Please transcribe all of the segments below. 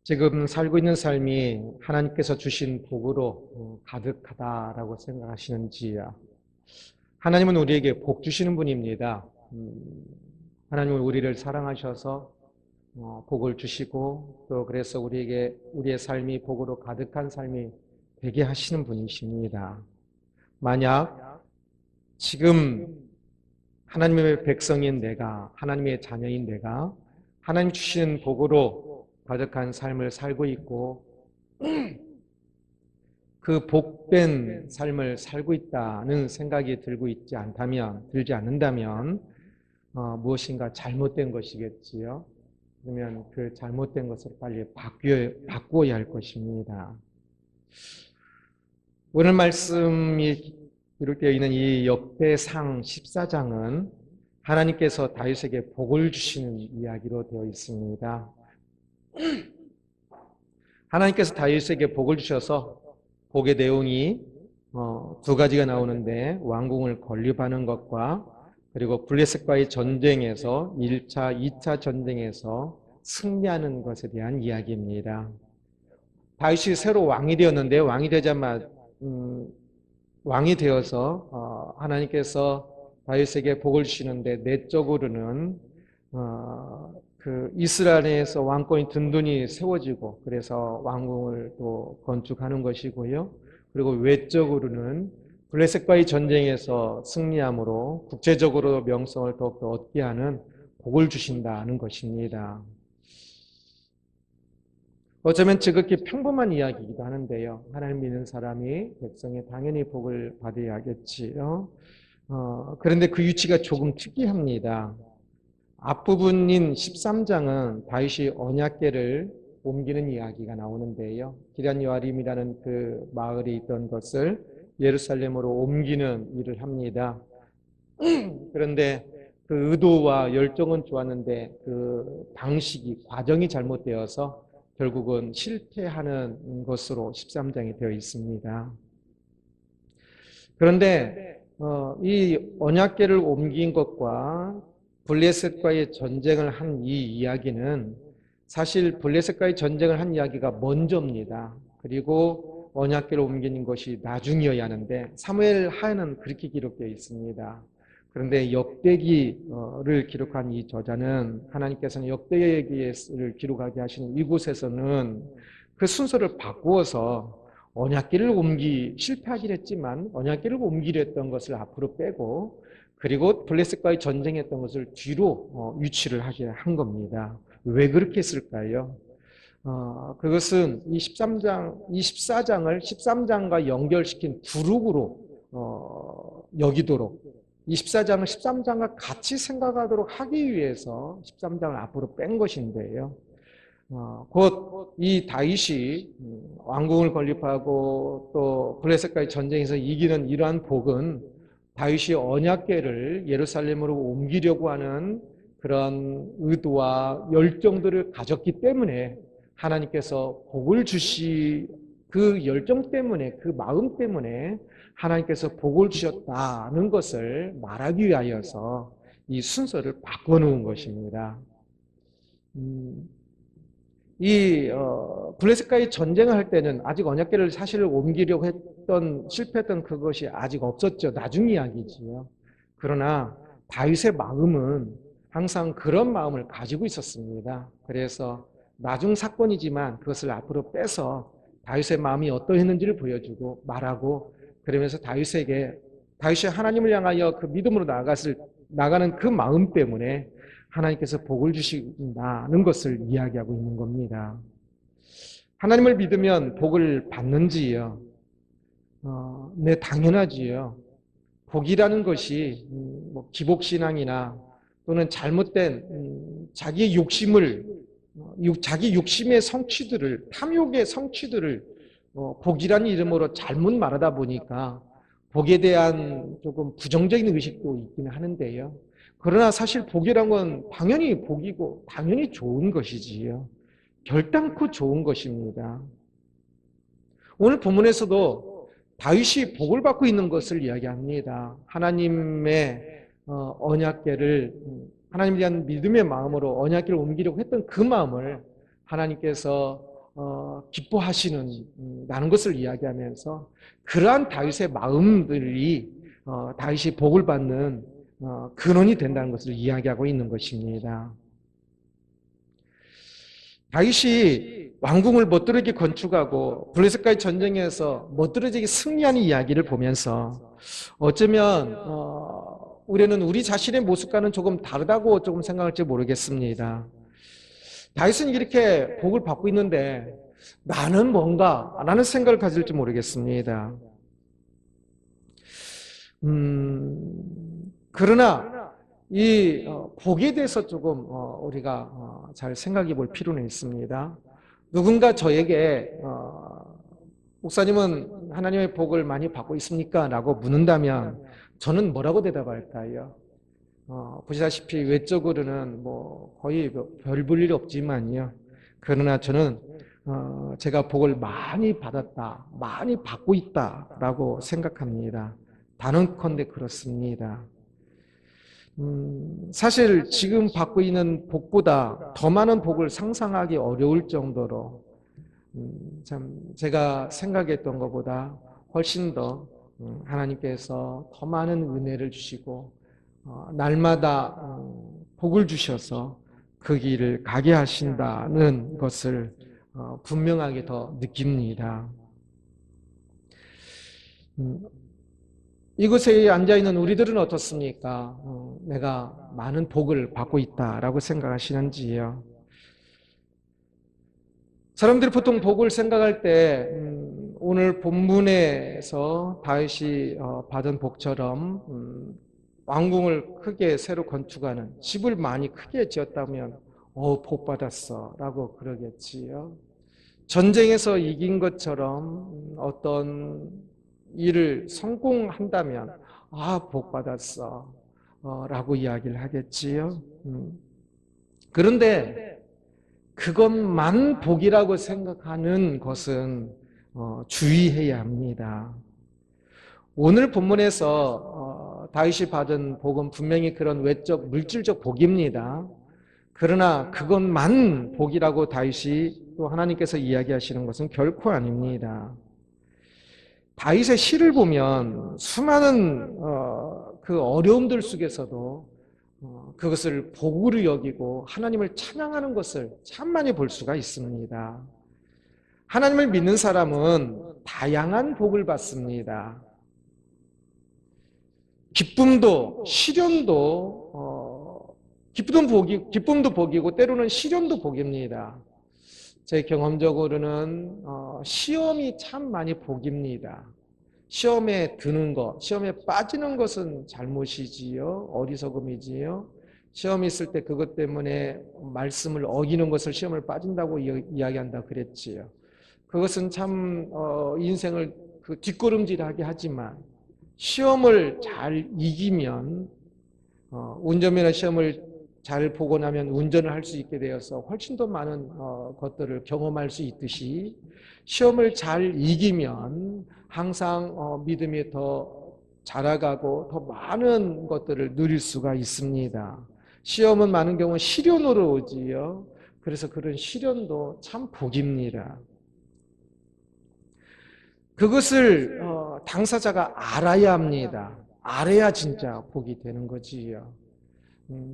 지금 살고 있는 삶이 하나님께서 주신 복으로 가득하다라고 생각하시는지요? 하나님은 우리에게 복 주시는 분입니다. 하나님은 우리를 사랑하셔서 복을 주시고 또 그래서 우리에게 우리의 삶이 복으로 가득한 삶이 되게 하시는 분이십니다. 만약 지금 하나님의 백성인 내가, 하나님의 자녀인 내가 하나님 주시는 복으로 가득한 삶을 살고 있고 그 복된 삶을 살고 있다는 생각이 들지 않는다면 무엇인가 잘못된 것이겠지요. 그러면 그 잘못된 것을 빨리 바꾸어야 할 것입니다. 오늘 말씀이 기록되어 있는 이 역대상 14장은 하나님께서 다윗에게 복을 주시는 이야기로 되어 있습니다. 하나님께서 다윗에게 복을 주셔서 복의 내용이 두 가지가 나오는데 왕궁을 건립하는 것과 그리고 블레셋과의 전쟁에서 1차, 2차 전쟁에서 승리하는 것에 대한 이야기입니다. 다윗이 새로 왕이 되었는데 왕이 되자마자 왕이 되어서 하나님께서 다윗에게 복을 주시는데 내적으로는 그 이스라엘에서 왕권이 든든히 세워지고 그래서 왕궁을 또 건축하는 것이고요. 그리고 외적으로는 블레셋과의 전쟁에서 승리함으로 국제적으로 명성을 더욱더 얻게 하는 복을 주신다는 것입니다. 어쩌면 지극히 평범한 이야기이기도 하는데요. 하나님 믿는 사람이 백성이 당연히 복을 받아야겠지요. 그런데 그 위치가 조금 특이합니다. 앞부분인 13장은 다윗이 언약궤를 옮기는 이야기가 나오는데요. 기럇 여아림이라는 그 마을이 있던 것을 예루살렘으로 옮기는 일을 합니다. 그런데 그 의도와 열정은 좋았는데 그 방식이, 과정이 잘못되어서 결국은 실패하는 것으로 13장이 되어 있습니다. 그런데 이 언약궤를 옮긴 것과 블레셋과의 전쟁을 한 이 이야기는 사실 블레셋과의 전쟁을 한 이야기가 먼저입니다. 그리고 언약궤를 옮기는 것이 나중이어야 하는데 사무엘 하에는 그렇게 기록되어 있습니다. 그런데 역대기를 기록한 이 저자는 하나님께서는 역대기를 기록하게 하시는 이곳에서는 그 순서를 바꾸어서 언약궤를 실패하긴 했지만 언약궤를 옮기려 했던 것을 앞으로 빼고 그리고 블레셋과의 전쟁했던 것을 뒤로 위치를 하게 한 겁니다. 왜 그렇게 했을까요? 그것은 이 14장을 13장과 연결시킨 부록으로 여기도록 24장을 13장과 같이 생각하도록 하기 위해서 13장을 앞으로 뺀 것인데요. 곧 이 다윗이 왕궁을 건립하고 또 블레셋과의 전쟁에서 이기는 이러한 복은 다윗이 언약궤를 예루살렘으로 옮기려고 하는 그런 의도와 열정들을 가졌기 때문에 하나님께서 복을 그 열정 때문에 그 마음 때문에 하나님께서 복을 주셨다는 것을 말하기 위하여서 이 순서를 바꿔놓은 것입니다. 이 블레셋과의 전쟁을 할 때는 아직 언약궤를 사실 옮기려고 실패했던 그것이 아직 없었죠. 나중 이야기지요. 그러나 다윗의 마음은 항상 그런 마음을 가지고 있었습니다. 그래서 나중 사건이지만 그것을 앞으로 빼서 다윗의 마음이 어떠했는지를 보여주고 말하고 그러면서 다윗이 하나님을 향하여 그 믿음으로 나가는 그 마음 때문에 하나님께서 복을 주신다는 것을 이야기하고 있는 겁니다. 하나님을 믿으면 복을 받는지요? 네, 당연하지요. 복이라는 것이 기복신앙이나 또는 잘못된 자기 욕심의 성취들을, 탐욕의 성취들을 복이라는 이름으로 잘못 말하다 보니까 복에 대한 조금 부정적인 의식도 있기는 하는데요. 그러나 사실 복이란 건 당연히 복이고 당연히 좋은 것이지요. 결단코 좋은 것입니다. 오늘 본문에서도 다윗이 복을 받고 있는 것을 이야기합니다. 하나님의 언약궤를 하나님에 대한 믿음의 마음으로 언약궤를 옮기려고 했던 그 마음을 하나님께서 기뻐하시는 나는 것을 이야기하면서 그러한 다윗의 마음들이 다윗이 복을 받는 근원이 된다는 것을 이야기하고 있는 것입니다. 다윗이 왕궁을 멋들어지게 건축하고 블레셋과의 전쟁에서 멋들어지게 승리하는 이야기를 보면서 어쩌면 우리는 우리 자신의 모습과는 조금 다르다고 조금 생각할지 모르겠습니다. 다윗은 이렇게 복을 받고 있는데 나는 뭔가 라는 생각을 가질지 모르겠습니다. 그러나 이 복에 대해서 조금 우리가 잘 생각해 볼 필요는 있습니다. 누군가 저에게 목사님은 하나님의 복을 많이 받고 있습니까? 라고 묻는다면 저는 뭐라고 대답할까요? 보시다시피 외적으로는 뭐 거의 별 볼 일 없지만요. 그러나 저는 제가 복을 많이 받았다, 많이 받고 있다라고 생각합니다. 단언컨대 그렇습니다. 사실 지금 받고 있는 복보다 더 많은 복을 상상하기 어려울 정도로 참 제가 생각했던 것보다 훨씬 더 하나님께서 더 많은 은혜를 주시고 날마다 복을 주셔서 그 길을 가게 하신다는 것을 분명하게 더 느낍니다. 이곳에 앉아있는 우리들은 어떻습니까? 내가 많은 복을 받고 있다라고 생각하시는지요? 사람들이 보통 복을 생각할 때 오늘 본문에서 다윗이 받은 복처럼 왕궁을 크게 새로 건축하는 집을 많이 크게 지었다면 복 받았어 라고 그러겠지요. 전쟁에서 이긴 것처럼 어떤 일을 성공한다면 복 받았어 라고 이야기를 하겠지요. 그런데 그것만 복이라고 생각하는 것은 주의해야 합니다. 오늘 본문에서 다윗이 받은 복은 분명히 그런 외적 물질적 복입니다. 그러나 그것만 복이라고 다윗이 또 하나님께서 이야기하시는 것은 결코 아닙니다. 다윗의 시를 보면 수많은 그 어려움들 속에서도 그것을 복으로 여기고 하나님을 찬양하는 것을 참 많이 볼 수가 있습니다. 하나님을 믿는 사람은 다양한 복을 받습니다. 기쁨도 시련도 기쁨도 복이고 때로는 시련도 복입니다. 제 경험적으로는 시험이 참 많이 복입니다. 시험에 드는 것, 시험에 빠지는 것은 잘못이지요. 어리석음이지요. 시험이 있을 때 그것 때문에 말씀을 어기는 것을 시험을 빠진다고 이야기한다 그랬지요. 그것은 참 인생을 뒷걸음질하게 하지만 시험을 잘 이기면 운전면허 시험을 잘 보고 나면 운전을 할 수 있게 되어서 훨씬 더 많은 것들을 경험할 수 있듯이 시험을 잘 이기면 항상 믿음이 더 자라가고 더 많은 것들을 누릴 수가 있습니다. 시험은 많은 경우 시련으로 오지요. 그래서 그런 시련도 참 복입니다. 그것을 당사자가 알아야 합니다. 알아야 진짜 복이 되는 거지요.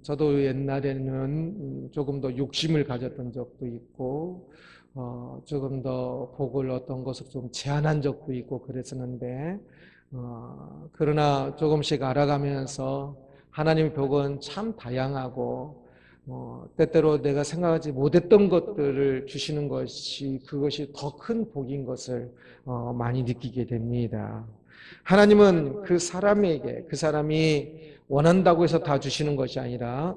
저도 옛날에는 조금 더 욕심을 가졌던 적도 있고 조금 더 복을 어떤 것을 좀 제한한 적도 있고 그랬었는데 그러나 조금씩 알아가면서 하나님의 복은 참 다양하고 때때로 내가 생각하지 못했던 것들을 주시는 것이 그것이 더 큰 복인 것을 많이 느끼게 됩니다. 하나님은 그 사람에게 그 사람이 원한다고 해서 다 주시는 것이 아니라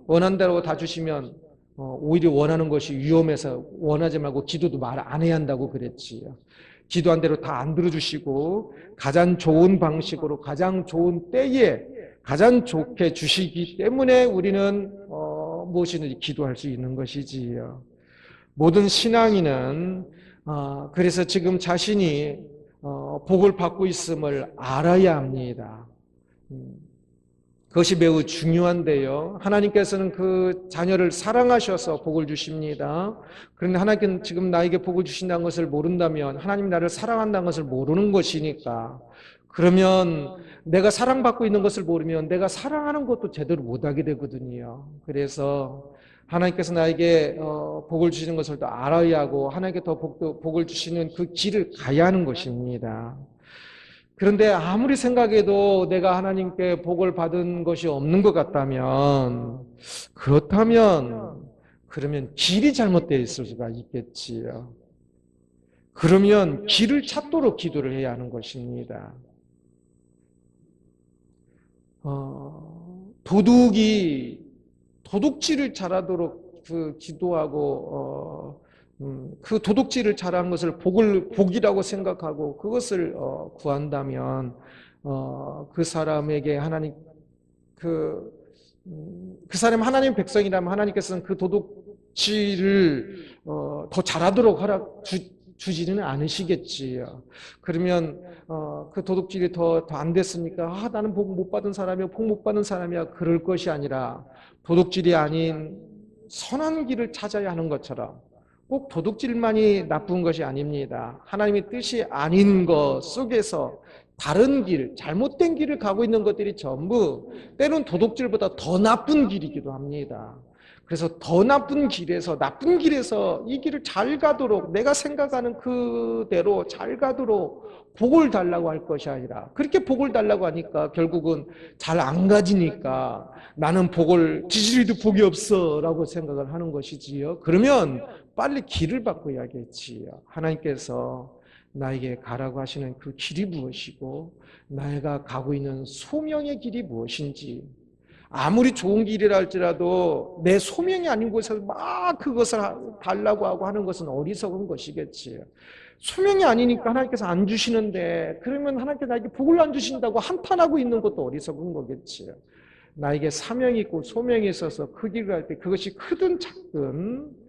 원한다고 다 주시면 오히려 원하는 것이 위험해서 원하지 말고 기도도 말 안 해야 한다고 그랬지요. 기도한 대로 다 안 들어주시고 가장 좋은 방식으로 가장 좋은 때에 가장 좋게 주시기 때문에 우리는 무엇이든지 기도할 수 있는 것이지요. 모든 신앙인은 그래서 지금 자신이 복을 받고 있음을 알아야 합니다. 그것이 매우 중요한데요. 하나님께서는 그 자녀를 사랑하셔서 복을 주십니다. 그런데 하나님께는 지금 나에게 복을 주신다는 것을 모른다면 하나님 나를 사랑한다는 것을 모르는 것이니까 그러면 내가 사랑받고 있는 것을 모르면 내가 사랑하는 것도 제대로 못하게 되거든요. 그래서 하나님께서 나에게 복을 주시는 것을 더 알아야 하고 하나님께 더 복을 주시는 그 길을 가야 하는 것입니다. 그런데 아무리 생각해도 내가 하나님께 복을 받은 것이 없는 것 같다면 그러면 길이 잘못되어 있을 수가 있겠지요. 그러면 길을 찾도록 기도를 해야 하는 것입니다. 도둑질을 잘하도록 기도하고 그 도둑질을 잘한 것을 복이라고 생각하고 그것을 구한다면 그 사람에게 그 사람 하나님 백성이라면 하나님께서는 그 도둑질을 더 잘하도록 주지는 않으시겠지요. 그러면 그 도둑질이 더 안 됐으니까 나는 복 못 받은 사람이야, 복 못 받은 사람이야 그럴 것이 아니라 도둑질이 아닌 선한 길을 찾아야 하는 것처럼 꼭 도둑질만이 나쁜 것이 아닙니다. 하나님의 뜻이 아닌 것 속에서 다른 길, 잘못된 길을 가고 있는 것들이 전부 때론 도둑질보다 더 나쁜 길이기도 합니다. 그래서 더 나쁜 길에서 이 길을 잘 가도록 내가 생각하는 그대로 잘 가도록 복을 달라고 할 것이 아니라 그렇게 복을 달라고 하니까 결국은 잘 안 가지니까 나는 지지리도 복이 없어 라고 생각을 하는 것이지요. 그러면 빨리 길을 바꿔야겠지요. 하나님께서 나에게 가라고 하시는 그 길이 무엇이고 내가 가고 있는 소명의 길이 무엇인지 아무리 좋은 길이라 할지라도 내 소명이 아닌 곳에서 막 그것을 달라고 하고 하는 것은 어리석은 것이겠지요. 소명이 아니니까 하나님께서 안 주시는데 그러면 하나님께서 나에게 복을 안 주신다고 한탄하고 있는 것도 어리석은 거겠지요. 나에게 사명이 있고 소명이 있어서 그 길을 갈 때 그것이 크든 작든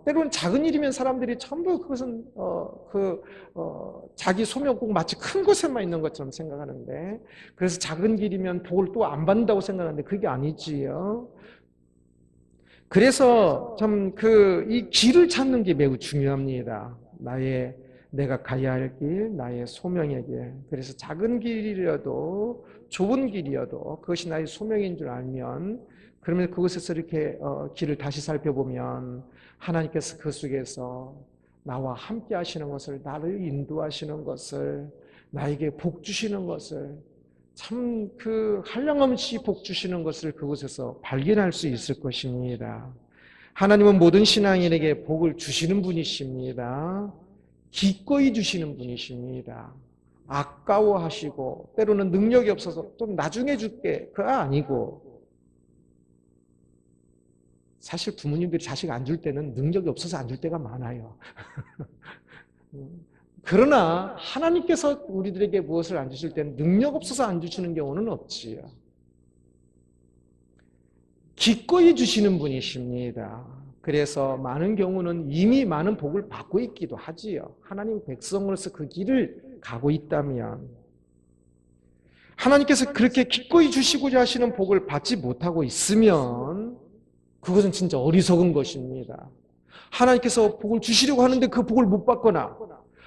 때로는 작은 일이면 사람들이 전부 그것은 자기 소명 꼭 마치 큰 곳에만 있는 것처럼 생각하는데 그래서 작은 길이면 복을 또 안 받는다고 생각하는데 그게 아니지요. 그래서 참 이 길을 찾는 게 매우 중요합니다. 내가 가야 할 길, 나의 소명의 길. 그래서 작은 길이라도 좁은 길이어도 그것이 나의 소명인 줄 알면 그러면 그곳에서 이렇게 길을 다시 살펴보면 하나님께서 그 속에서 나와 함께 하시는 것을, 나를 인도하시는 것을, 나에게 복 주시는 것을, 참 한량없이 복 주시는 것을 그곳에서 발견할 수 있을 것입니다. 하나님은 모든 신앙인에게 복을 주시는 분이십니다. 기꺼이 주시는 분이십니다. 아까워하시고 때로는 능력이 없어서 좀 나중에 줄게 그거 아니고 사실 부모님들이 자식 안 줄 때는 능력이 없어서 안 줄 때가 많아요. 그러나 하나님께서 우리들에게 무엇을 안 주실 때는 능력 없어서 안 주시는 경우는 없지요. 기꺼이 주시는 분이십니다. 그래서 많은 경우는 이미 많은 복을 받고 있기도 하지요. 하나님 백성으로서 그 길을 가고 있다면 하나님께서 그렇게 기꺼이 주시고자 하시는 복을 받지 못하고 있으면 그것은 진짜 어리석은 것입니다. 하나님께서 복을 주시려고 하는데 그 복을 못 받거나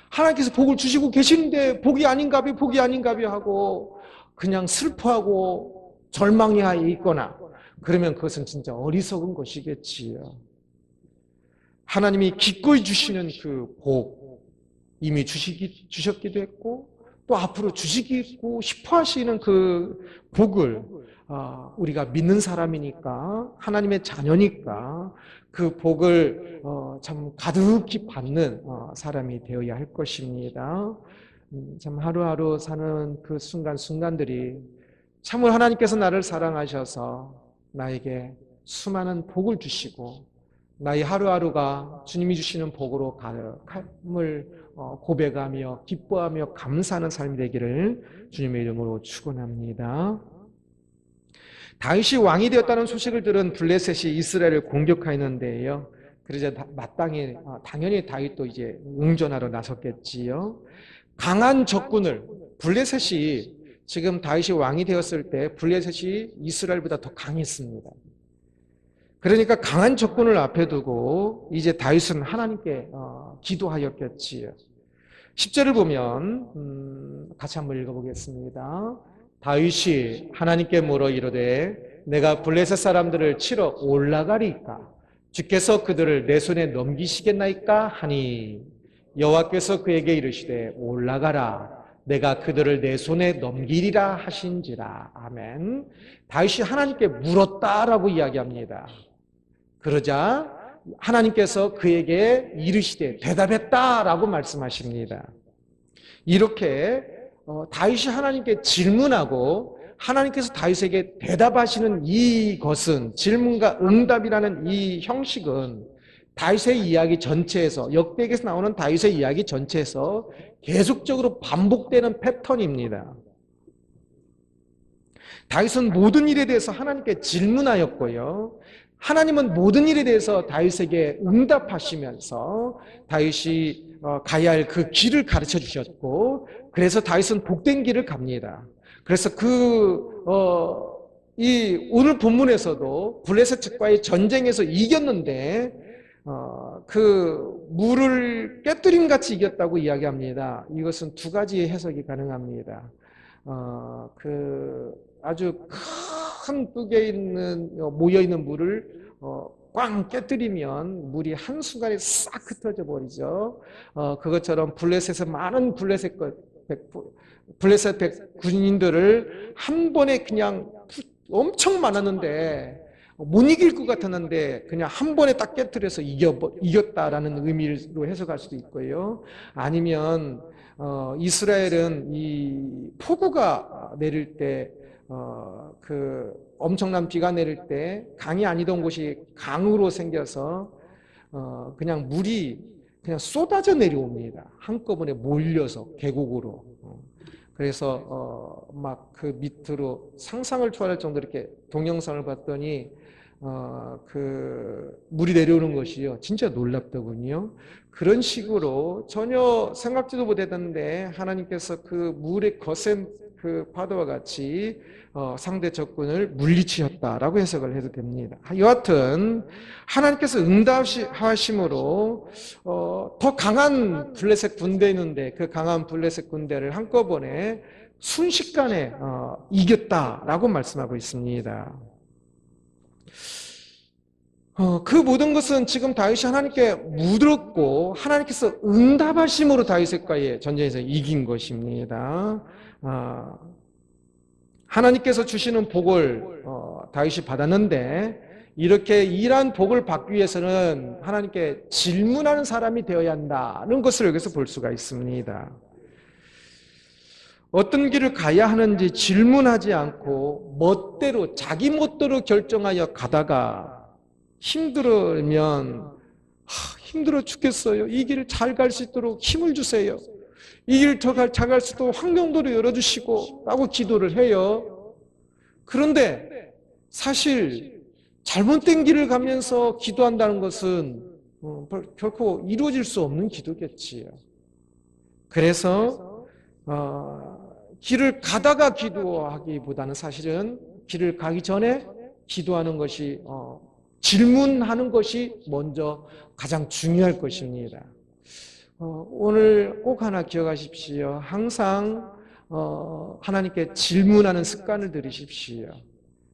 하나님께서 복을 주시고 계시는데 복이 아닌가비 하고 그냥 슬퍼하고 절망해 있거나 그러면 그것은 진짜 어리석은 것이겠지요. 하나님이 기꺼이 주시는 그 복 이미 주셨기도 했고 또 앞으로 주시고 싶어 하시는 그 복을 우리가 믿는 사람이니까 하나님의 자녀니까 그 복을 참 가득히 받는 사람이 되어야 할 것입니다. 참 하루하루 사는 그 순간순간들이 참으로 하나님께서 나를 사랑하셔서 나에게 수많은 복을 주시고 나의 하루하루가 주님이 주시는 복으로 가득함을 고백하며 기뻐하며 감사하는 삶이 되기를 주님의 이름으로 축원합니다. 다윗이 왕이 되었다는 소식을 들은 블레셋이 이스라엘을 공격하였는데요. 그러자 마땅히 당연히 다윗도 이제 응전하러 나섰겠지요. 강한 적군을 블레셋이 지금 다윗이 왕이 되었을 때 블레셋이 이스라엘보다 더 강했습니다. 그러니까 강한 적군을 앞에 두고 이제 다윗은 하나님께 기도하였겠지요. 10절을 보면 같이 한번 읽어보겠습니다. 다윗이 하나님께 물어 이르되 내가 블레셋 사람들을 치러 올라가리까? 주께서 그들을 내 손에 넘기시겠나이까? 하니 여호와께서 그에게 이르시되 올라가라. 내가 그들을 내 손에 넘기리라 하신지라. 아멘. 다윗이 하나님께 물었다라고 이야기합니다. 그러자 하나님께서 그에게 이르시되 대답했다라고 말씀하십니다. 이렇게 다윗이 하나님께 질문하고 하나님께서 다윗에게 대답하시는 이것은, 질문과 응답이라는 이 형식은 다윗의 이야기 전체에서, 역대기에서 나오는 다윗의 이야기 전체에서 계속적으로 반복되는 패턴입니다. 다윗은 모든 일에 대해서 하나님께 질문하였고요, 하나님은 모든 일에 대해서 다윗에게 응답하시면서 다윗이 가야 할 그 길을 가르쳐 주셨고, 그래서 다윗은 복된 길을 갑니다. 그래서 이 오늘 본문에서도 블레셋과의 전쟁에서 이겼는데 그 물을 깨뜨림 같이 이겼다고 이야기합니다. 이것은 두 가지의 해석이 가능합니다. 아주 큰 뚝에 있는 모여 있는 물을 꽝 깨뜨리면 물이 한순간에 싹 흩어져 버리죠. 그것처럼 블레셋의 많은 블레셋 군인들을 한 번에 그냥 엄청 많았는데 못 이길 것 같았는데 그냥 한 번에 딱 깨뜨려서 이겼다라는 의미로 해석할 수도 있고요. 아니면 이스라엘은 이 폭우가 내릴 때 그 엄청난 비가 내릴 때 강이 아니던 곳이 강으로 생겨서 그냥 물이 그냥 쏟아져 내려옵니다. 한꺼번에 몰려서 계곡으로. 그래서 막 그 밑으로 상상을 초월할 정도로 이렇게 동영상을 봤더니 그 물이 내려오는 것이요, 진짜 놀랍더군요. 그런 식으로 전혀 생각지도 못했는데 하나님께서 그 물의 거센 그 파도와 같이 상대 적군을 물리치셨다라고 해석을 해도 됩니다. 여하튼 하나님께서 응답하심으로 더 강한 블레셋 군대 있는데 그 강한 블레셋 군대를 한꺼번에 순식간에 이겼다라고 말씀하고 있습니다. 그 모든 것은 지금 다윗이 하나님께 물었고 하나님께서 응답하심으로 다윗과의 전쟁에서 이긴 것입니다. 하나님께서 주시는 복을 다윗이 받았는데 이렇게 이러한 복을 받기 위해서는 하나님께 질문하는 사람이 되어야 한다는 것을 여기서 볼 수가 있습니다. 어떤 길을 가야 하는지 질문하지 않고 멋대로 자기 멋대로 결정하여 가다가 힘들면 힘들어 죽겠어요. 이 길을 잘 갈 수 있도록 힘을 주세요. 이 길을 더 잘 갈 수 있도록 환경도를 열어주시고 라고 기도를 해요. 그런데 사실 잘못된 길을 가면서 기도한다는 것은 결코 이루어질 수 없는 기도겠지요. 그래서 길을 가다가 기도하기보다는 사실은 길을 가기 전에 기도하는 것이 질문하는 것이 먼저 가장 중요할 것입니다. 오늘 꼭 하나 기억하십시오. 항상 하나님께 질문하는 습관을 들이십시오.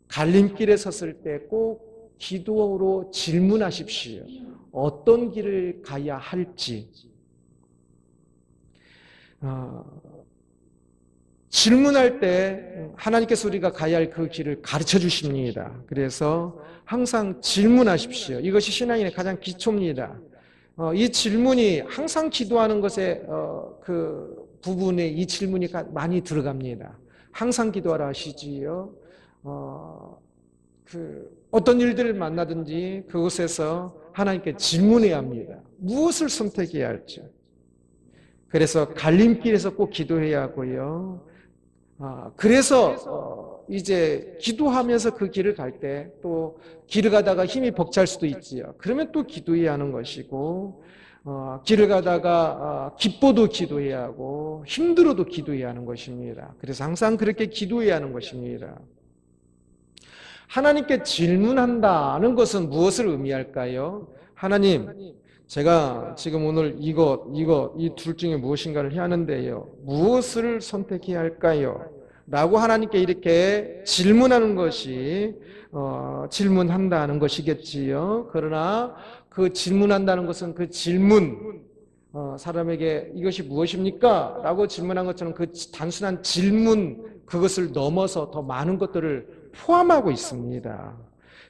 갈림길에 섰을 때 꼭 기도로 질문하십시오. 어떤 길을 가야 할지. 질문할 때 하나님께서 우리가 가야 할 그 길을 가르쳐 주십니다. 그래서 항상 질문하십시오. 이것이 신앙인의 가장 기초입니다. 이 질문이 항상 기도하는 것에 그 부분에 이 질문이 많이 들어갑니다. 항상 기도하라 하시지요. 어떤 일들을 만나든지 그곳에서 하나님께 질문해야 합니다. 무엇을 선택해야 할지. 그래서 갈림길에서 꼭 기도해야 하고요. 그래서 이제 기도하면서 그 길을 갈 때 또 길을 가다가 힘이 벅찰 수도 있지요. 그러면 또 기도해야 하는 것이고, 길을 가다가 기뻐도 기도해야 하고 힘들어도 기도해야 하는 것입니다. 그래서 항상 그렇게 기도해야 하는 것입니다. 하나님께 질문한다는 것은 무엇을 의미할까요? 하나님, 제가 지금 오늘 이 둘 중에 무엇인가를 해야 하는데요. 무엇을 선택해야 할까요? 라고 하나님께 이렇게 질문하는 것이 질문한다는 것이겠지요. 그러나 그 질문한다는 것은 그 질문, 사람에게 이것이 무엇입니까? 라고 질문한 것처럼 그 단순한 질문, 그것을 넘어서 더 많은 것들을 포함하고 있습니다.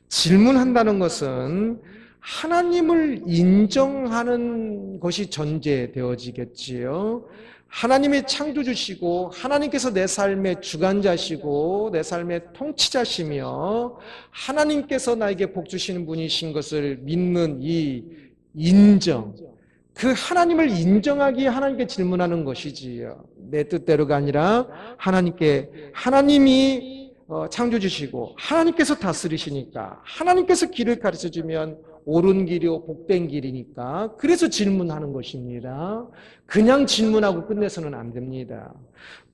질문한다는 것은 하나님을 인정하는 것이 전제되어지겠지요. 하나님의 창조주시고 하나님께서 내 삶의 주관자시고 내 삶의 통치자시며 하나님께서 나에게 복 주시는 분이신 것을 믿는 이 인정, 그 하나님을 인정하기 위해 하나님께 질문하는 것이지요. 내 뜻대로가 아니라 하나님이 창조주시고 하나님께서 다스리시니까 하나님께서 길을 가르쳐주면 옳은 길이요 복된 길이니까 그래서 질문하는 것입니다. 그냥 질문하고 끝내서는 안 됩니다.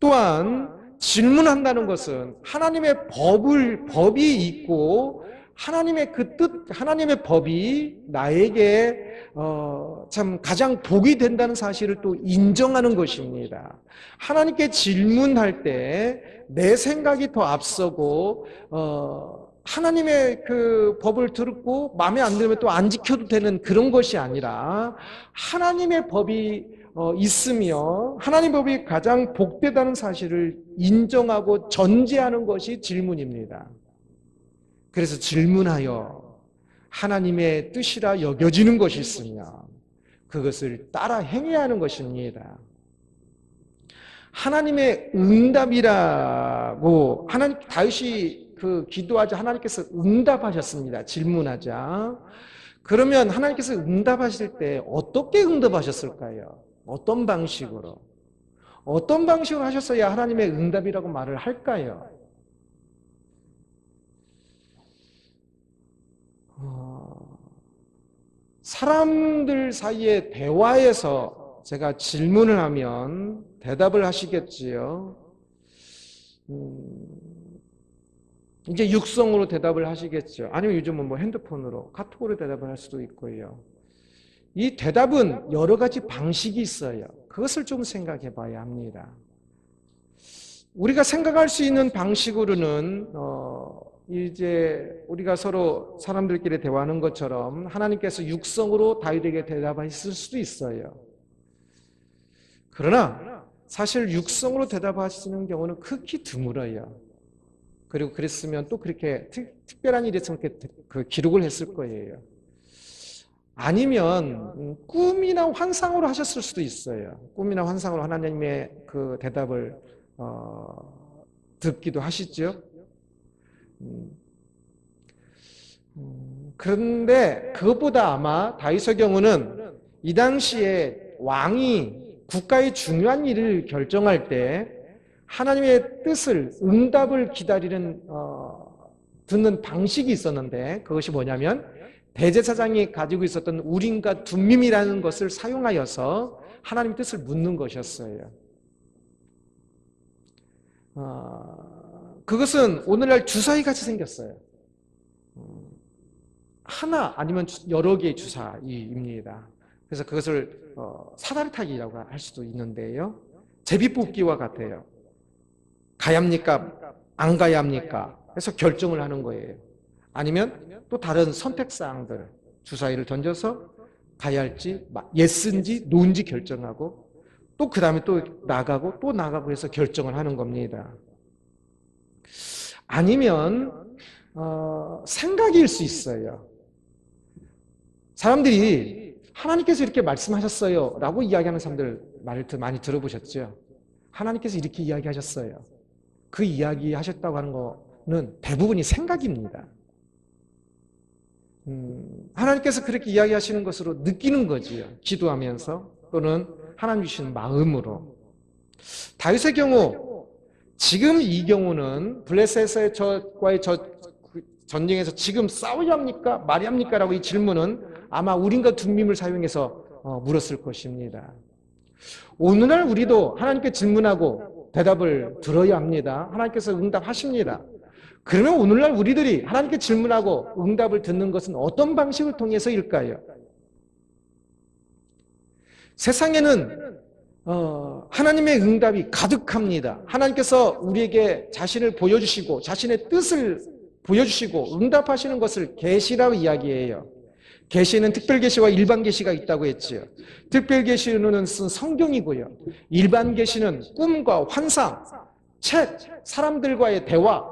또한 질문한다는 것은 하나님의 법이 있고 하나님의 그 뜻, 하나님의 법이 나에게 참 가장 복이 된다는 사실을 또 인정하는 것입니다. 하나님께 질문할 때 내 생각이 더 앞서고 하나님의 그 법을 듣고 마음에 안 들면 또 안 지켜도 되는 그런 것이 아니라 하나님의 법이 있으며 하나님의 법이 가장 복되다는 사실을 인정하고 전제하는 것이 질문입니다. 그래서 질문하여 하나님의 뜻이라 여겨지는 것이 있으면 그것을 따라 행해야 하는 것입니다. 하나님의 응답이라고 다윗이 그 기도하자 하나님께서 응답하셨습니다. 질문하자. 그러면 하나님께서 응답하실 때 어떻게 응답하셨을까요? 어떤 방식으로? 어떤 방식으로 하셨어야 하나님의 응답이라고 말을 할까요? 사람들 사이의 대화에서 제가 질문을 하면 대답을 하시겠지요. 이제 육성으로 대답을 하시겠죠. 아니면 요즘은 뭐 핸드폰으로 카톡으로 대답을 할 수도 있고요. 이 대답은 여러 가지 방식이 있어요. 그것을 좀 생각해 봐야 합니다. 우리가 생각할 수 있는 방식으로는 이제 우리가 서로 사람들끼리 대화하는 것처럼 하나님께서 육성으로 다윗에게 대답하실 수도 있어요. 그러나 사실 육성으로 대답하시는 경우는 극히 드물어요. 그리고 그랬으면 또 그렇게 특별한 일이 있으면 그 기록을 했을 거예요. 아니면 꿈이나 환상으로 하셨을 수도 있어요. 꿈이나 환상으로 하나님의 그 대답을 듣기도 하시죠. 그런데 그것보다 아마 다윗의 경우는 이 당시에 왕이 국가의 중요한 일을 결정할 때 하나님의 뜻을, 응답을 기다리는 듣는 방식이 있었는데 그것이 뭐냐면 대제사장이 가지고 있었던 우림과 둠밈이라는 것을 사용하여서 하나님의 뜻을 묻는 것이었어요. 그것은 오늘날 주사위 같이 생겼어요. 하나 아니면 여러 개의 주사위입니다. 그래서 그것을 사다리 타기라고 할 수도 있는데요. 제비뽑기와 같아요. 가야 합니까? 안 가야 합니까? 그래서 결정을 하는 거예요. 아니면 또 다른 선택사항들, 주사위를 던져서 가야 할지, 예스인지 노인지 결정하고 또 그 다음에 또 나가고 해서 결정을 하는 겁니다. 아니면 생각일 수 있어요. 사람들이 하나님께서 이렇게 말씀하셨어요 라고 이야기하는 사람들 말을 많이 들어보셨죠? 하나님께서 이렇게 이야기하셨어요. 그 이야기 하셨다고 하는 거는 대부분이 생각입니다. 하나님께서 그렇게 이야기하시는 것으로 느끼는 거지요. 기도하면서 또는 하나님 주시는 마음으로. 다윗의 경우 지금 이 경우는 블레셋의 저와의 전쟁에서 지금 싸워야 합니까? 말이 합니까? 라고 이 질문은 아마 우림과 둠밈을 사용해서 물었을 것입니다. 오늘날 우리도 하나님께 질문하고 대답을 들어야 합니다. 하나님께서 응답하십니다. 그러면 오늘날 우리들이 하나님께 질문하고 응답을 듣는 것은 어떤 방식을 통해서일까요? 세상에는 하나님의 응답이 가득합니다. 하나님께서 우리에게 자신을 보여주시고 자신의 뜻을 보여주시고 응답하시는 것을 계시라고 이야기해요. 계시는 특별계시와 일반 계시가 있다고 했지요. 특별계시는 성경이고요. 일반 계시는 꿈과 환상, 책, 사람들과의 대화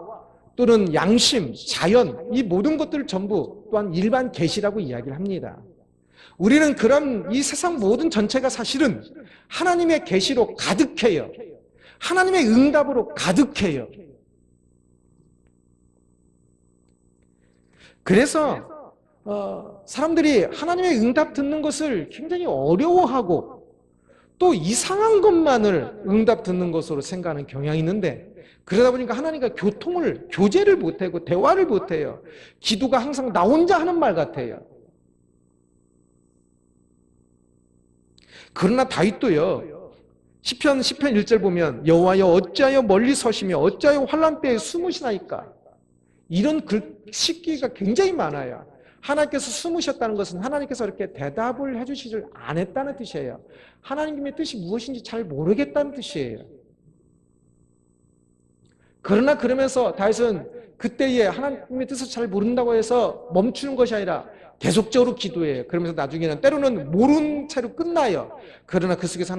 또는 양심, 자연 이 모든 것들 전부 또한 일반 계시라고 이야기를 합니다. 우리는 그런 이 세상 모든 전체가 사실은 하나님의 계시로 가득해요. 하나님의 응답으로 가득해요. 그래서 사람들이 하나님의 응답 듣는 것을 굉장히 어려워하고 또 이상한 것만을 응답 듣는 것으로 생각하는 경향이 있는데 그러다 보니까 하나님과 교제를 못하고 대화를 못해요. 기도가 항상 나 혼자 하는 말 같아요. 그러나 다윗도요. 시편 1절 보면 여호와여 어찌하여 멀리 서시며 어찌하여 환난 때에 숨으시나이까. 이런 글씨기가 굉장히 많아요. 하나님께서 숨으셨다는 것은 하나님께서 이렇게 대답을 해주시질 않았다는 뜻이에요. 하나님의 뜻이 무엇인지 잘 모르겠다는 뜻이에요. 그러나 그러면서 다윗은 그때에 하나님의 뜻을 잘 모른다고 해서 멈추는 것이 아니라 계속적으로 기도해요. 그러면서 나중에는 때로는 모른 채로 끝나요. 그러나 그 속에서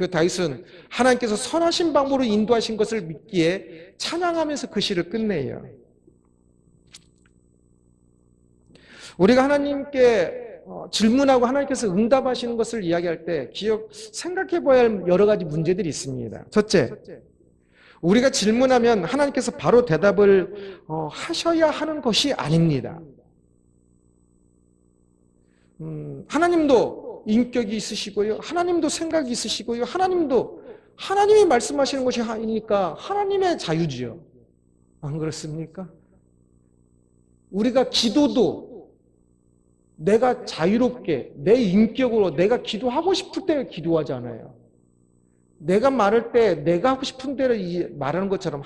다윗은 하나님께서 선하신 방법으로 인도하신 것을 믿기에 찬양하면서 그 시를 끝내요. 우리가 하나님께 질문하고 하나님께서 응답하시는 것을 이야기할 때 생각해 봐야 할 여러 가지 문제들이 있습니다. 첫째, 우리가 질문하면 하나님께서 바로 대답을 하셔야 하는 것이 아닙니다. 하나님도 인격이 있으시고요. 하나님도 생각이 있으시고요. 하나님이 말씀하시는 것이 아니니까 하나님의 자유지요. 안 그렇습니까? 우리가 기도도 내가 자유롭게 내 인격으로 내가 기도하고 싶을 때 기도하잖아요. 내가 말할 때 내가 하고 싶은 대로 말하는 것처럼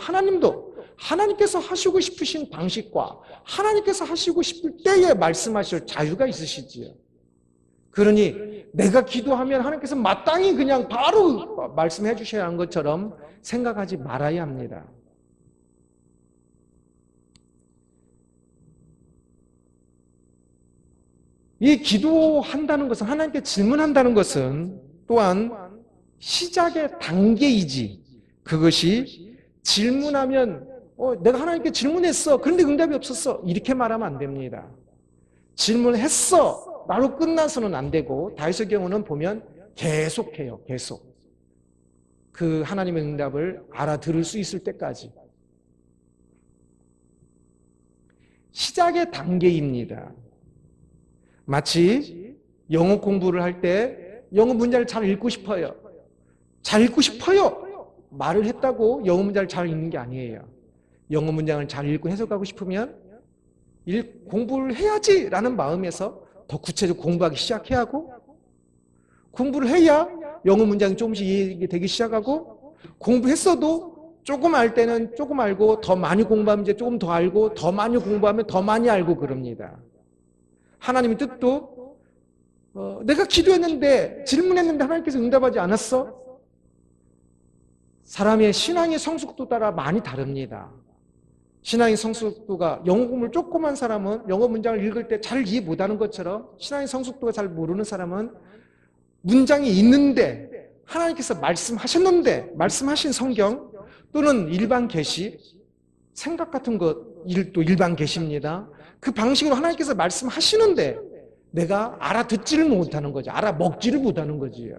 하나님께서 하시고 싶으신 방식과 하나님께서 하시고 싶을 때에 말씀하실 자유가 있으시지요. 그러니 내가 기도하면 하나님께서 마땅히 그냥 바로 말씀해 주셔야 하는 것처럼 생각하지 말아야 합니다. 이 기도한다는 것은 하나님께 질문한다는 것은 또한 시작의 단계이지 그것이 질문하면 내가 하나님께 질문했어. 그런데 응답이 없었어. 이렇게 말하면 안 됩니다. 질문했어. 나로 끝나서는 안 되고 다윗의 경우는 보면 계속해요. 계속. 그 하나님의 응답을 알아들을 수 있을 때까지. 시작의 단계입니다. 마치 영어 공부를 할 때 영어 문장을 잘 읽고 싶어요. 잘 읽고 싶어요. 말을 했다고 영어 문장을 잘 읽는 게 아니에요. 영어 문장을 잘 읽고 해석하고 싶으면 공부를 해야지라는 마음에서 더 구체적으로 공부하기 시작해야 하고 공부를 해야 영어 문장이 조금씩 이해되기 시작하고 공부했어도 조금 알 때는 조금 알고 더 많이 공부하면 이제 조금 더 알고 더 많이 공부하면 더 많이 알고 그럽니다. 하나님의 뜻도 내가 기도했는데 질문했는데 하나님께서 응답하지 않았어? 사람의 신앙의 성숙도 따라 많이 다릅니다. 신앙의 성숙도가 영어 공부를 조금 한 사람은 영어 문장을 읽을 때 잘 이해 못하는 것처럼 신앙의 성숙도가 잘 모르는 사람은 문장이 있는데 하나님께서 말씀하셨는데 말씀하신 성경 또는 일반 계시 생각 같은 것도 일반 계시입니다. 그 방식으로 하나님께서 말씀하시는데 내가 알아듣지를 못하는 거죠. 알아먹지를 못하는 거지요.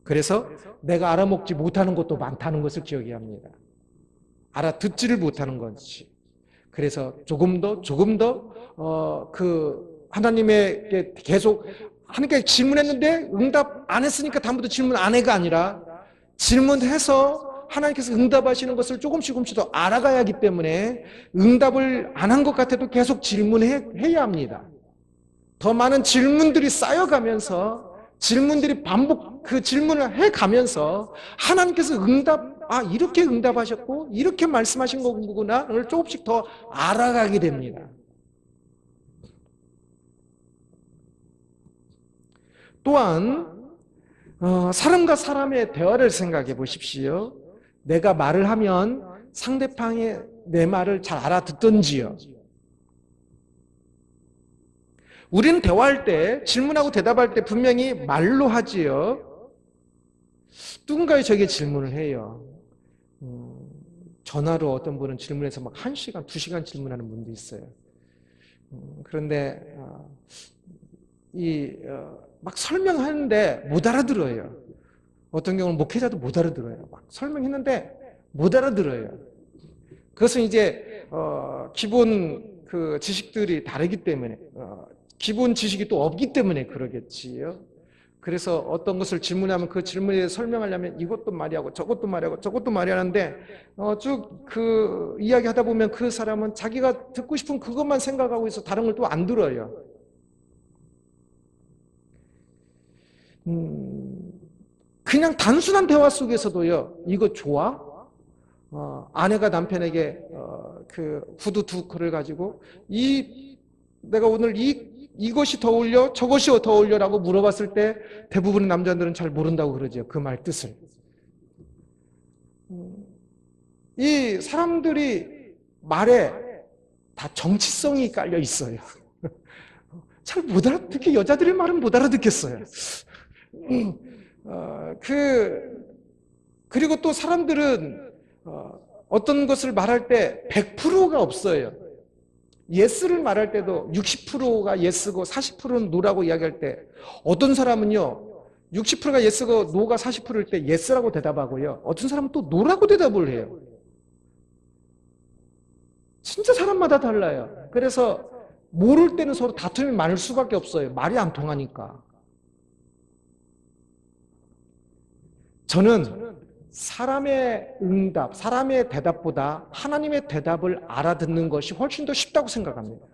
그래서 내가 알아먹지 못하는 것도 많다는 것을 기억해야 합니다. 알아듣지를 못하는 것이. 그래서 조금 더 하나님에게 계속 하나님께 질문했는데 응답 안 했으니까 다음부터 질문 안 해가 아니라 질문해서 하나님께서 응답하시는 것을 조금씩 더 알아가야 하기 때문에 응답을 안 한 것 같아도 계속 질문해야 합니다. 더 많은 질문들이 쌓여가면서 질문들이 반복 그 질문을 해가면서 하나님께서 이렇게 응답하셨고 이렇게 말씀하신 거구나를 조금씩 더 알아가게 됩니다. 또한 사람과 사람의 대화를 생각해 보십시오. 내가 말을 하면 상대방이 내 말을 잘 알아듣던지요. 우리는 대화할 때, 질문하고 대답할 때 분명히 말로 하지요. 누군가에 저에게 질문을 해요. 전화로 어떤 분은 질문해서 막 1시간, 2시간 질문하는 분도 있어요. 그런데 막 설명하는데 못 알아들어요. 어떤 경우는 목회자도 못 알아들어요. 막 설명했는데 못 알아들어요. 그것은 이제 기본 그 지식들이 다르기 때문에 기본 지식이 또 없기 때문에 그러겠지요. 그래서 어떤 것을 질문하면 그 질문에 대해서 설명하려면 이것도 말이하고 저것도 말이하고 저것도 말이하는데 쭉 그 이야기하다 보면 그 사람은 자기가 듣고 싶은 그것만 생각하고 있어 다른 걸 또 안 들어요. 그냥 단순한 대화 속에서도요. 이거 좋아? 아내가 남편에게 그 구두 2컬을 가지고 내가 오늘 이것이 더 어울려? 저것이 더 어울려라고 물어봤을 때 대부분의 남자들은 잘 모른다고 그러죠. 그 말 뜻을. 이 사람들이 말에 다 정치성이 깔려 있어요. 잘 못 알아듣게 여자들의 말은 못 알아듣겠어요. 그리고 또 사람들은 어떤 것을 말할 때 100%가 없어요. 예스를 말할 때도 60%가 예스고 40%는 노라고 이야기할 때 어떤 사람은요 60%가 예스고 노가 40%일 때 예스라고 대답하고요. 어떤 사람은 또 노라고 대답을 해요. 진짜 사람마다 달라요. 그래서 모를 때는 서로 다툼이 많을 수밖에 없어요. 말이 안 통하니까. 저는 사람의 응답, 사람의 대답보다 하나님의 대답을 알아듣는 것이 훨씬 더 쉽다고 생각합니다.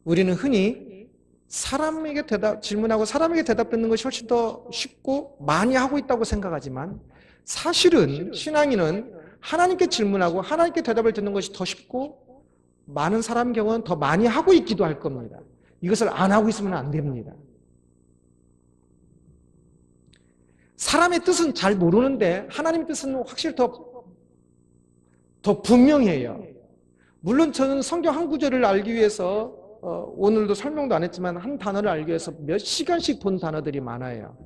우리는 흔히 사람에게 질문하고 사람에게 대답 듣는 것이 훨씬 더 쉽고 많이 하고 있다고 생각하지만 사실은 신앙인은 하나님께 질문하고 하나님께 대답을 듣는 것이 더 쉽고 많은 사람 경우는 더 많이 하고 있기도 할 겁니다. 이것을 안 하고 있으면 안 됩니다. 사람의 뜻은 잘 모르는데 하나님의 뜻은 확실히 더 분명해요. 물론 저는 성경 한 구절을 알기 위해서 오늘도 설명도 안 했지만 한 단어를 알기 위해서 몇 시간씩 본 단어들이 많아요.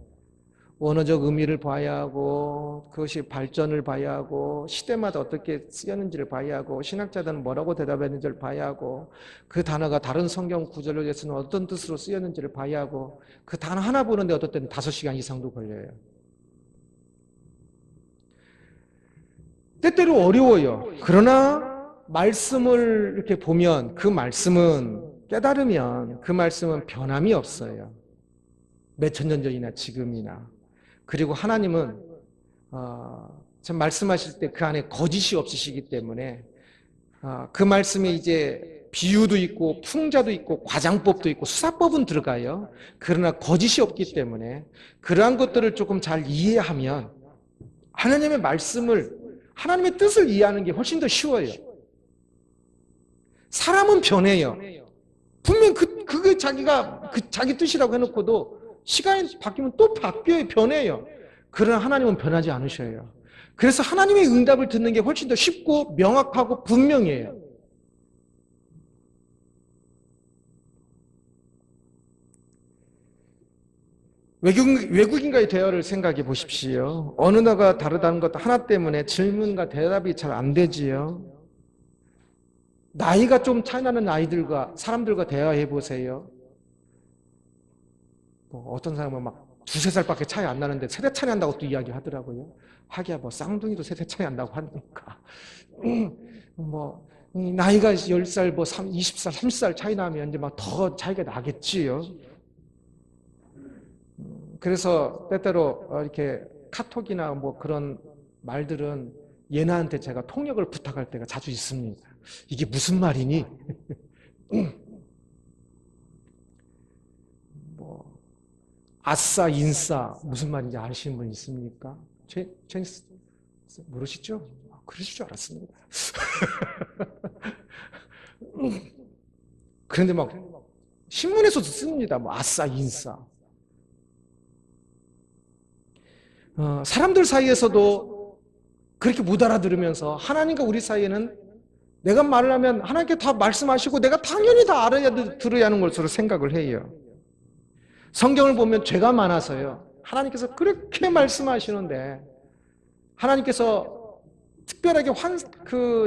원어적 의미를 봐야 하고 그것이 발전을 봐야 하고 시대마다 어떻게 쓰였는지를 봐야 하고 신학자들은 뭐라고 대답했는지를 봐야 하고 그 단어가 다른 성경 구절을 위해서는 어떤 뜻으로 쓰였는지를 봐야 하고 그 단어 하나 보는데 어떨 때는 5시간 이상도 걸려요. 때때로 어려워요. 그러나 말씀을 이렇게 보면 그 말씀은 깨달으면 그 말씀은 변함이 없어요. 몇천 년 전이나 지금이나. 그리고 하나님은 참 말씀하실 때 그 안에 거짓이 없으시기 때문에 그 말씀에 이제 비유도 있고 풍자도 있고 과장법도 있고 수사법은 들어가요. 그러나 거짓이 없기 때문에 그러한 것들을 조금 잘 이해하면 하나님의 말씀을 하나님의 뜻을 이해하는 게 훨씬 더 쉬워요. 사람은 변해요. 분명 그게 자기 뜻이라고 해놓고도 시간이 바뀌면 또 바뀌어요. 변해요. 그러나 하나님은 변하지 않으셔요. 그래서 하나님의 응답을 듣는 게 훨씬 더 쉽고 명확하고 분명해요. 외국인과의 대화를 생각해 보십시오. 언어가 다르다는 것 하나 때문에 질문과 대답이 잘 안 되지요. 나이가 좀 차이 나는 사람들과 대화해 보세요. 어떤 사람은 막 2-3살밖에 차이 안 나는데 세대 차이 난다고 또 이야기하더라고요. 하기야 뭐 쌍둥이도 세대 차이 난다고 하니까. 나이가 10살, 20살, 30살 차이 나면 이제 막 더 차이가 나겠지요. 그래서 때때로 이렇게 카톡이나 뭐 그런 말들은 얘네한테 제가 통역을 부탁할 때가 자주 있습니다. 이게 무슨 말이니? 아싸, 인싸 무슨 말인지 아시는 분 있습니까? 모르시죠? 그러실 줄 알았습니다. 그런데 막 신문에서도 씁니다. 뭐 아싸, 인싸. 사람들 사이에서도 그렇게 못 알아들으면서 하나님과 우리 사이에는 내가 말을 하면 하나님께 다 말씀하시고 내가 당연히 다 들어야 하는 것으로 생각을 해요. 성경을 보면 죄가 많아서요. 하나님께서 그렇게 말씀하시는데 하나님께서 특별하게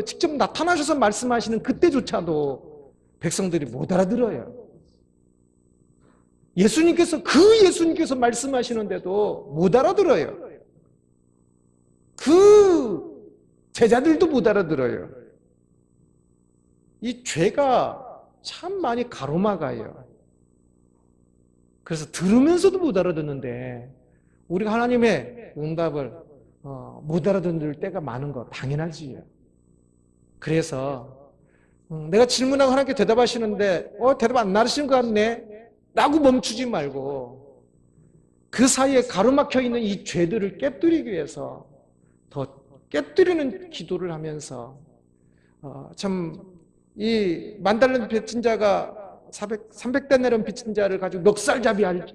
직접 나타나셔서 말씀하시는 그때조차도 백성들이 못 알아들어요. 예수님께서 말씀하시는데도 못 알아들어요. 그 제자들도 못 알아들어요. 이 죄가 참 많이 가로막아요. 그래서 들으면서도 못 알아듣는데 우리가 하나님의 응답을 못 알아듣는 때가 많은 거 당연하지요. 그래서 내가 질문하고 하나님께 대답하시는데 대답 안 나르시는 것 같네 라고 멈추지 말고 그 사이에 가로막혀 있는 이 죄들을 깨뜨리기 위해서 더 깨뜨리는 기도를 하면서 참 이 만달러 빚진 자가 300데나리온 빚진 자를 가지고 멱살잡이 할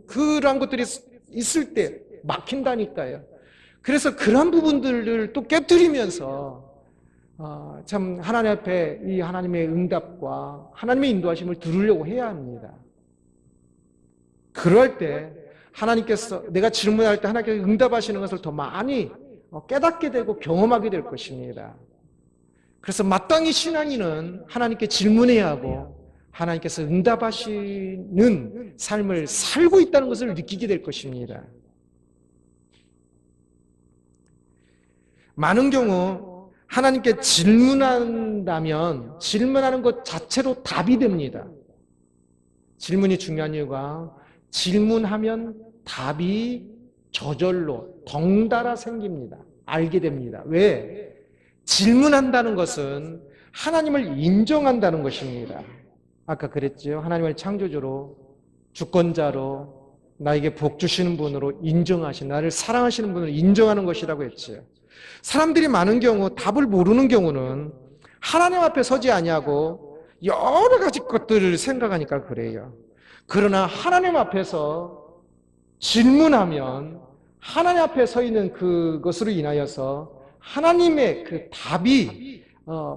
그런 것들이 있을 때 막힌다니까요. 그래서 그런 부분들을 또 깨뜨리면서 참 하나님 앞에 이 하나님의 응답과 하나님의 인도하심을 들으려고 해야 합니다. 그럴 때 하나님께서 내가 질문할 때 하나님께서 응답하시는 것을 더 많이 깨닫게 되고 경험하게 될 것입니다. 그래서 마땅히 신앙인은 하나님께 질문해야 하고 하나님께서 응답하시는 삶을 살고 있다는 것을 느끼게 될 것입니다. 많은 경우 하나님께 질문한다면 질문하는 것 자체로 답이 됩니다. 질문이 중요한 이유가 질문하면 답이 저절로 덩달아 생깁니다. 알게 됩니다. 왜? 질문한다는 것은 하나님을 인정한다는 것입니다. 아까 그랬죠. 하나님을 창조주로, 주권자로, 나에게 복 주시는 분으로 인정하신, 나를 사랑하시는 분으로 인정하는 것이라고 했죠. 사람들이 많은 경우 답을 모르는 경우는 하나님 앞에 서지 아니하고 여러 가지 것들을 생각하니까 그래요. 그러나 하나님 앞에서 질문하면 하나님 앞에 서 있는 그것으로 인하여서 하나님의 그 답이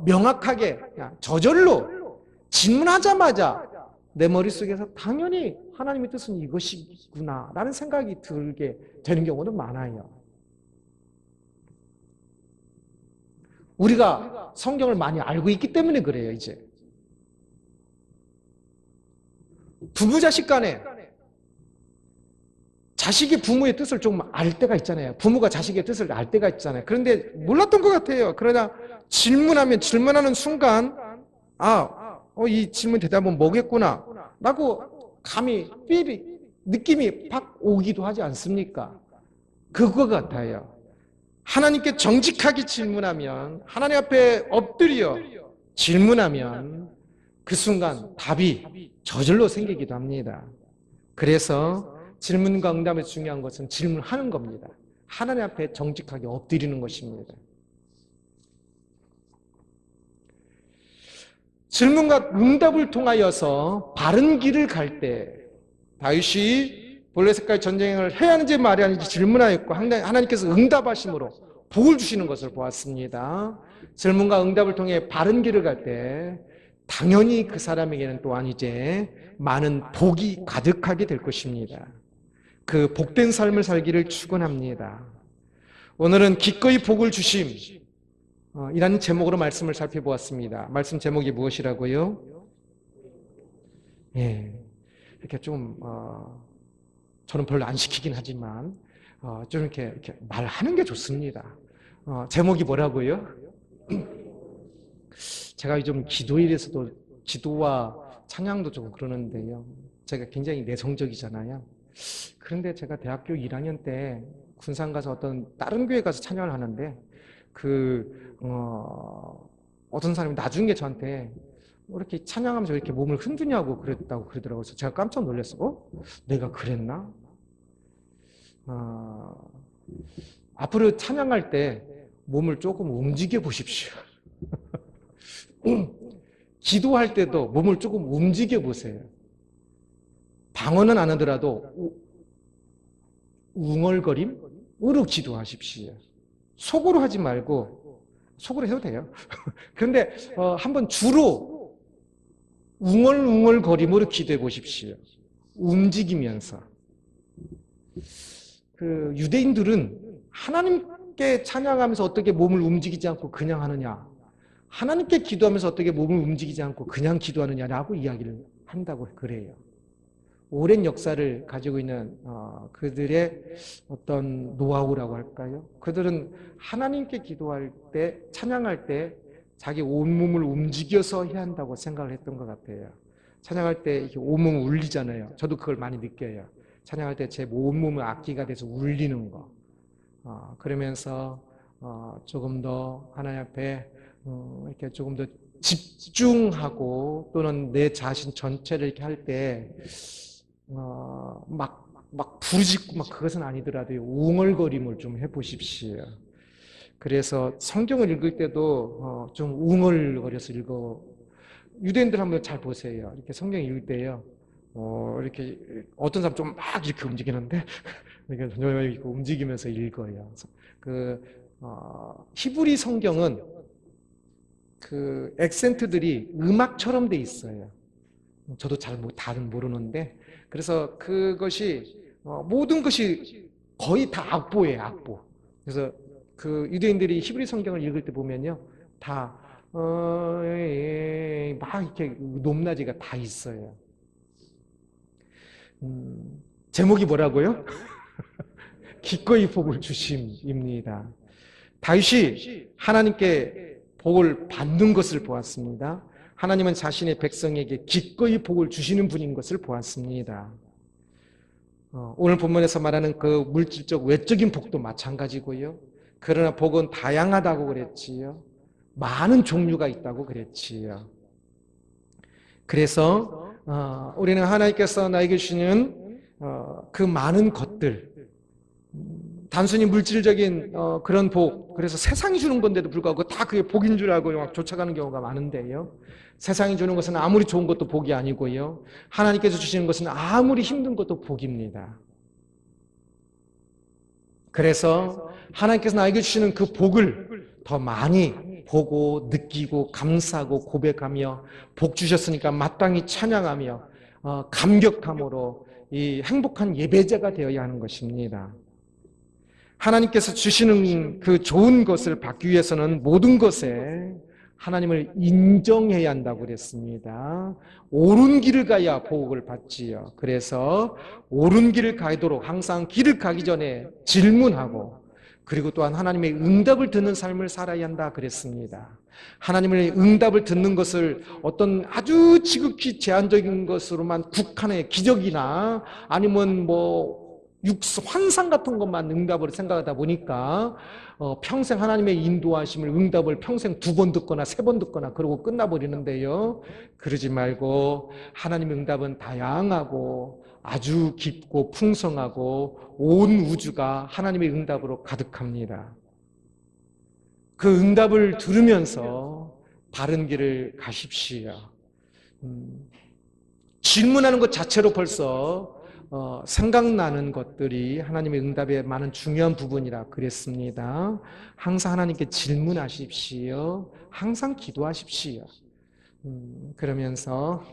명확하게 저절로 질문하자마자 내 머릿속에서 당연히 하나님의 뜻은 이것이구나 라는 생각이 들게 되는 경우도 많아요. 우리가 성경을 많이 알고 있기 때문에 그래요. 이제 부부 자식 간에 자식이 부모의 뜻을 좀 알 때가 있잖아요. 부모가 자식의 뜻을 알 때가 있잖아요. 그런데 몰랐던 것 같아요. 그러나 질문하는 순간 이 질문 대답은 뭐겠구나 라고 감히 느낌이 팍 오기도 하지 않습니까? 그거 같아요. 하나님께 정직하게 질문하면, 하나님 앞에 엎드려 질문하면 그 순간 답이 저절로 생기기도 합니다. 그래서 질문과 응답의 중요한 것은 질문하는 겁니다. 하나님 앞에 정직하게 엎드리는 것입니다. 질문과 응답을 통하여서 바른 길을 갈 때 다윗이 블레셋과의 전쟁을 해야 하는지 말아야 하는지 질문하였고 하나님께서 응답하심으로 복을 주시는 것을 보았습니다. 질문과 응답을 통해 바른 길을 갈 때 당연히 그 사람에게는 또한 이제 많은 복이 가득하게 될 것입니다. 그 복된 삶을 살기를 축원합니다. 오늘은 기꺼이 복을 주심 이라는 제목으로 말씀을 살펴보았습니다. 말씀 제목이 무엇이라고요? 이렇게 좀 저는 별로 안 시키긴 하지만 좀 이렇게 말하는 게 좋습니다. 제목이 뭐라고요? 제가 요즘 기도일에서도 기도와 찬양도 좀 그러는데요. 제가 굉장히 내성적이잖아요. 그런데 제가 대학교 1학년 때 군산 가서 어떤 다른 교회 가서 찬양을 하는데 어떤 사람이 나중에 저한테 이렇게 찬양하면서 이렇게 몸을 흔드냐고 그랬다고 그러더라고요. 그래서 제가 깜짝 놀랐어요. 내가 그랬나? 앞으로 찬양할 때 몸을 조금 움직여 보십시오. 기도할 때도 몸을 조금 움직여 보세요. 방언은 안 하더라도 웅얼거림으로 기도하십시오. 속으로 하지 말고, 속으로 해도 돼요. 그런데 한번 주로 웅얼웅얼거림으로 기도해 보십시오. 움직이면서. 그 유대인들은 하나님께 찬양하면서 어떻게 몸을 움직이지 않고 그냥 하느냐, 하나님께 기도하면서 어떻게 몸을 움직이지 않고 그냥 기도하느냐라고 이야기를 한다고 그래요. 오랜 역사를 가지고 있는 그들의 어떤 노하우라고 할까요? 그들은 하나님께 기도할 때, 찬양할 때 자기 온몸을 움직여서 해야 한다고 생각을 했던 것 같아요. 찬양할 때 이렇게 온몸을 울리잖아요. 저도 그걸 많이 느껴요. 찬양할 때 제 온몸을 악기가 돼서 울리는 거. 그러면서 조금 더 하나님 앞에 이렇게 조금 더 집중하고, 또는 내 자신 전체를 이렇게 할 때 막 부르짖고 막 그것은 아니더라도 웅얼거림을 좀 해보십시오. 그래서 성경을 읽을 때도 좀 웅얼거려서 읽어. 유대인들 한번 잘 보세요. 이렇게 성경 읽을 때요. 이렇게 어떤 사람 좀 막 이렇게 움직이는데 이렇게 움직이면서 읽어요. 그 히브리 성경은 그 액센트들이 음악처럼 돼 있어요. 저도 다는 모르는데, 그래서 그것이 모든 것이 거의 다 악보예요, 악보. 그래서 그 유대인들이 히브리 성경을 읽을 때 보면요, 다 막 이렇게 높낮이가 다 있어요. 제목이 뭐라고요? 기꺼이 복을 주심입니다. 다윗이 하나님께 복을 받는 것을 보았습니다. 하나님은 자신의 백성에게 기꺼이 복을 주시는 분인 것을 보았습니다. 오늘 본문에서 말하는 그 물질적 외적인 복도 마찬가지고요. 그러나 복은 다양하다고 그랬지요. 많은 종류가 있다고 그랬지요. 그래서 우리는 하나님께서 나에게 주시는 그 많은 것들, 단순히 물질적인 그런 복, 그래서 세상이 주는 건데도 불구하고 다 그게 복인 줄 알고 막 쫓아가는 경우가 많은데요. 세상이 주는 것은 아무리 좋은 것도 복이 아니고요. 하나님께서 주시는 것은 아무리 힘든 것도 복입니다. 그래서 하나님께서 나에게 주시는 그 복을 더 많이 보고 느끼고 감사하고 고백하며 복 주셨으니까 마땅히 찬양하며 감격함으로 이 행복한 예배자가 되어야 하는 것입니다. 하나님께서 주시는 그 좋은 것을 받기 위해서는 모든 것에 하나님을 인정해야 한다고 그랬습니다. 옳은 길을 가야 복을 받지요. 그래서 옳은 길을 가도록 항상 길을 가기 전에 질문하고, 그리고 또한 하나님의 응답을 듣는 삶을 살아야 한다 그랬습니다. 하나님의 응답을 듣는 것을 어떤 아주 지극히 제한적인 것으로만 국한의 기적이나 아니면 환상 같은 것만 응답으로 생각하다 보니까 평생 하나님의 인도하심을, 응답을 평생 2번 듣거나 3번 듣거나 그러고 끝나버리는데요. 그러지 말고 하나님의 응답은 다양하고 아주 깊고 풍성하고 온 우주가 하나님의 응답으로 가득합니다. 그 응답을 들으면서 바른 길을 가십시오. 질문하는 것 자체로 벌써 생각나는 것들이 하나님의 응답의 많은 중요한 부분이라 그랬습니다. 항상 하나님께 질문하십시오. 항상 기도하십시오. 그러면서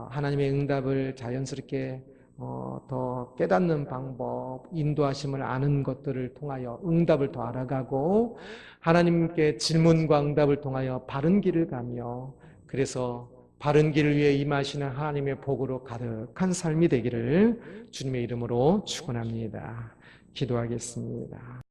하나님의 응답을 자연스럽게 더 깨닫는 방법, 인도하심을 아는 것들을 통하여 응답을 더 알아가고, 하나님께 질문과 응답을 통하여 바른 길을 가며, 그래서 바른 길을 위해 임하시는 하나님의 복으로 가득한 삶이 되기를 주님의 이름으로 축원합니다. 기도하겠습니다.